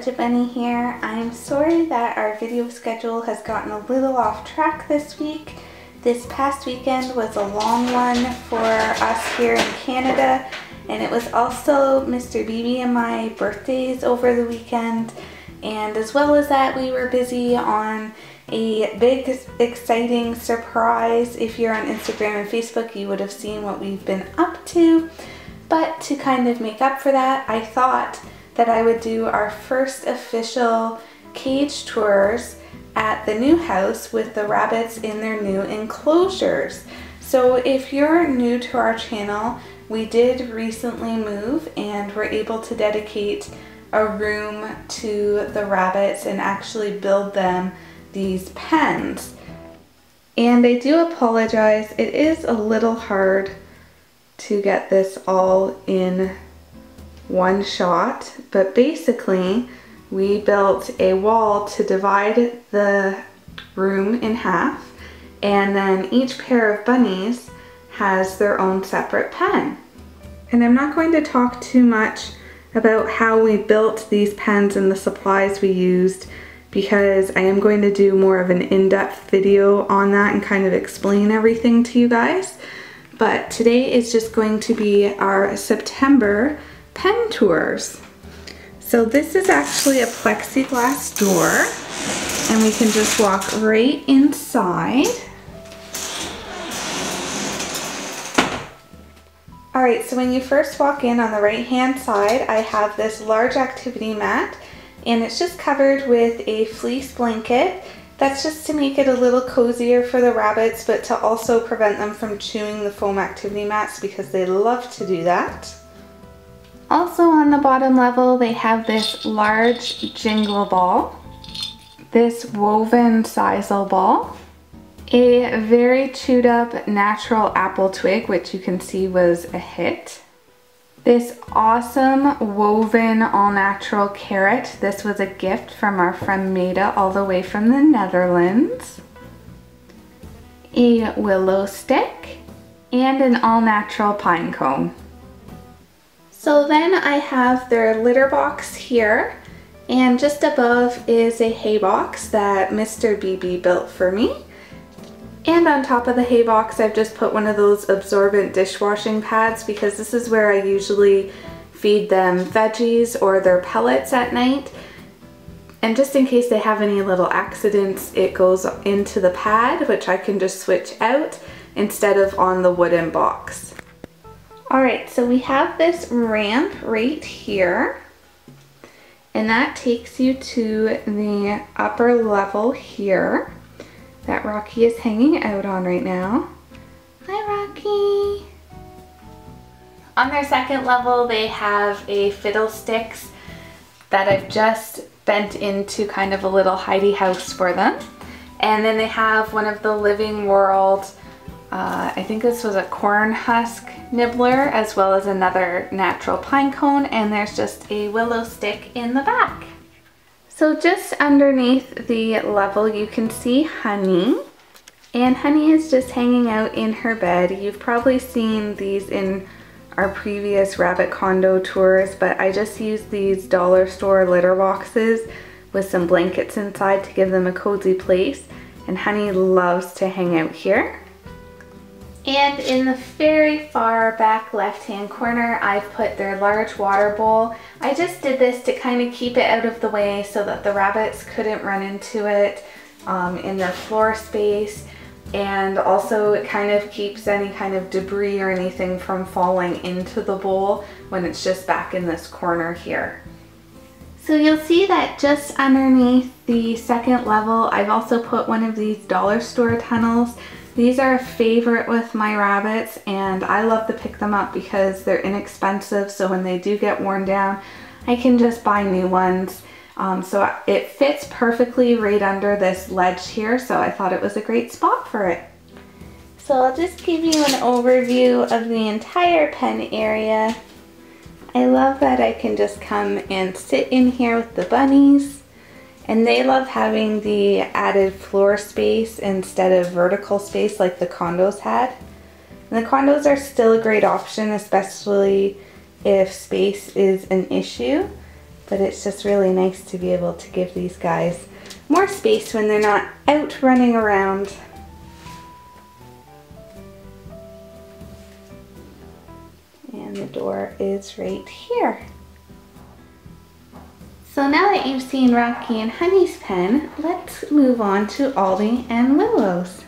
Budget Bunny here. I'm sorry that our video schedule has gotten a little off track this week. This past weekend was a long one for us here in Canada, and it was also Mr. BB and my birthdays over the weekend. And as well as that, we were busy on a big exciting surprise. If you're on Instagram and Facebook, you would have seen what we've been up to. But to kind of make up for that, I thought that I would do our first official cage tours at the new house with the rabbits in their new enclosures. So if you're new to our channel, we did recently move and we're able to dedicate a room to the rabbits and actually build them these pens. And I do apologize, it is a little hard to get this all in one shot, but basically we built a wall to divide the room in half, and then each pair of bunnies has their own separate pen. And I'm not going to talk too much about how we built these pens and the supplies we used, because I am going to do more of an in-depth video on that and kind of explain everything to you guys. But today is just going to be our September pen tours. So this is actually a plexiglass door, and we can just walk right inside. Alright, so when you first walk in on the right hand side, I have this large activity mat, and it's just covered with a fleece blanket. That's just to make it a little cozier for the rabbits, but to also prevent them from chewing the foam activity mats, because they love to do that. Also on the bottom level, they have this large jingle ball, this woven sisal ball, a very chewed up natural apple twig, which you can see was a hit, this awesome woven all natural carrot. This was a gift from our friend Maida all the way from the Netherlands, a willow stick, and an all natural pine cone. So then I have their litter box here, and just above is a hay box that Mr. BB built for me. And on top of the hay box, I've just put one of those absorbent dishwashing pads, because this is where I usually feed them veggies or their pellets at night. And just in case they have any little accidents, it goes into the pad, which I can just switch out instead of on the wooden box. Alright, so we have this ramp right here, and that takes you to the upper level here that Rocky is hanging out on right now. Hi, Rocky! On their second level, they have a fiddlesticks that I've just bent into kind of a little hidey house for them. And then they have one of the Living World, I think this was a corn husk nibbler, as well as another natural pine cone, and there's just a willow stick in the back. So just underneath the level you can see Honey, and Honey is just hanging out in her bed. You've probably seen these in our previous rabbit condo tours, but I just used these dollar store litter boxes with some blankets inside to give them a cozy place, and Honey loves to hang out here. And in the very far back left-hand corner, I've put their large water bowl. I just did this to kind of keep it out of the way so that the rabbits couldn't run into it in their floor space. And also it kind of keeps any kind of debris or anything from falling into the bowl when it's just back in this corner here. So you'll see that just underneath the second level, I've also put one of these dollar store tunnels. These are a favorite with my rabbits, and I love to pick them up because they're inexpensive, so when they do get worn down, I can just buy new ones. So it fits perfectly right under this ledge here, so I thought it was a great spot for it. So I'll just give you an overview of the entire pen area. I love that I can just come and sit in here with the bunnies. And they love having the added floor space instead of vertical space like the condos had. And the condos are still a great option, especially if space is an issue. but it's just really nice to be able to give these guys more space when they're not out running around. And the door is right here. So now that you've seen Rocky and Honey's pen, let's move on to Ollie and Willow's.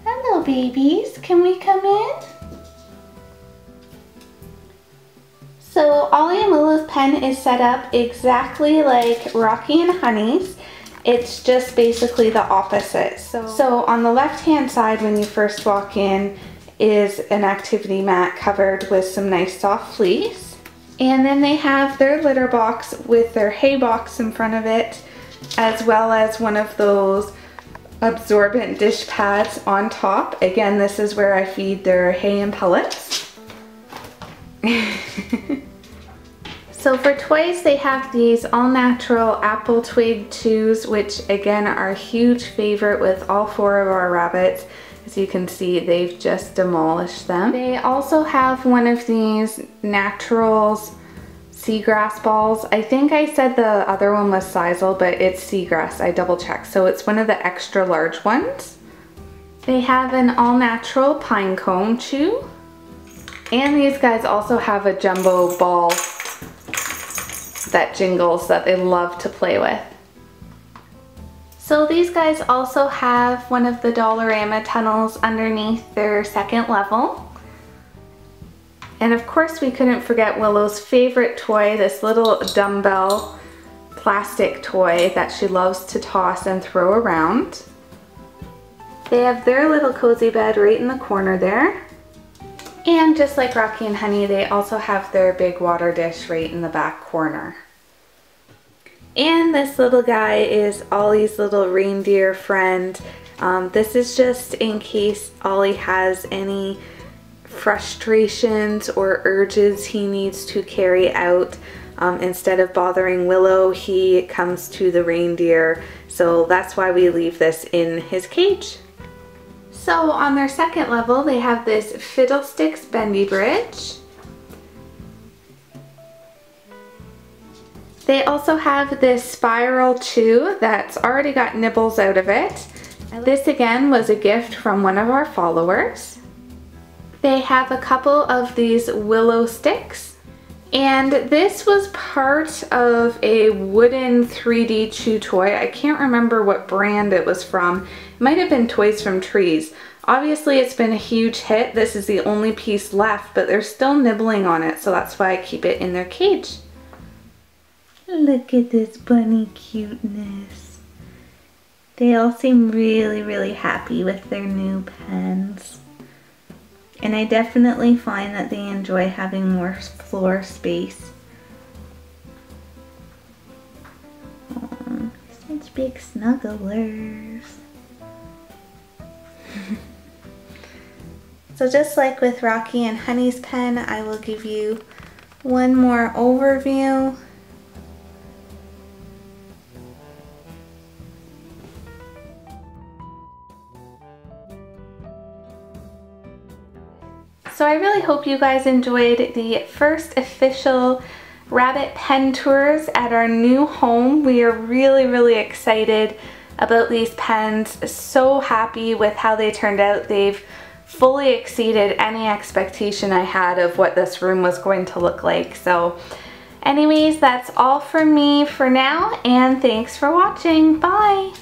Hello babies, can we come in? So Ollie and Willow's pen is set up exactly like Rocky and Honey's. It's just basically the opposite. So on the left hand side when you first walk in is an activity mat covered with some nice soft fleece. And then they have their litter box with their hay box in front of it, as well as one of those absorbent dish pads on top. Again, this is where I feed their hay and pellets. So for toys, they have these all-natural apple twig chews, which again are a huge favorite with all 4 of our rabbits. As you can see, they've just demolished them. They also have one of these Naturals seagrass balls. I think I said the other one was sisal, but it's seagrass. I double checked. So it's one of the extra large ones. They have an all-natural pine cone chew. And these guys also have a jumbo ball that jingles that they love to play with. So these guys also have one of the Dollarama tunnels underneath their second level. And of course we couldn't forget Willow's favorite toy, this little dumbbell plastic toy that she loves to toss and throw around. They have their little cozy bed right in the corner there. And just like Rocky and Honey, they also have their big water dish right in the back corner. And this little guy is Ollie's little reindeer friend. This is just in case Ollie has any frustrations or urges he needs to carry out. Instead of bothering Willow, he comes to the reindeer. So that's why we leave this in his cage. So on their second level, they have this Fiddlesticks bendy bridge. They also have this spiral chew that's already got nibbles out of it. This again was a gift from one of our followers. They have a couple of these willow sticks. And this was part of a wooden 3D chew toy. I can't remember what brand it was from. It might have been Toys from Trees. Obviously it's been a huge hit. This is the only piece left, but they're still nibbling on it, so that's why I keep it in their cage. Look at this bunny cuteness. They all seem really, really happy with their new pens. And I definitely find that they enjoy having more floor space. Oh, such big snugglers. So just like with Rocky and Honey's pen, I will give you one more overview. So I really hope you guys enjoyed the first official rabbit pen tours at our new home. We are really, really excited about these pens. So happy with how they turned out. They've fully exceeded any expectation I had of what this room was going to look like. So anyways, that's all from me for now, and thanks for watching. Bye!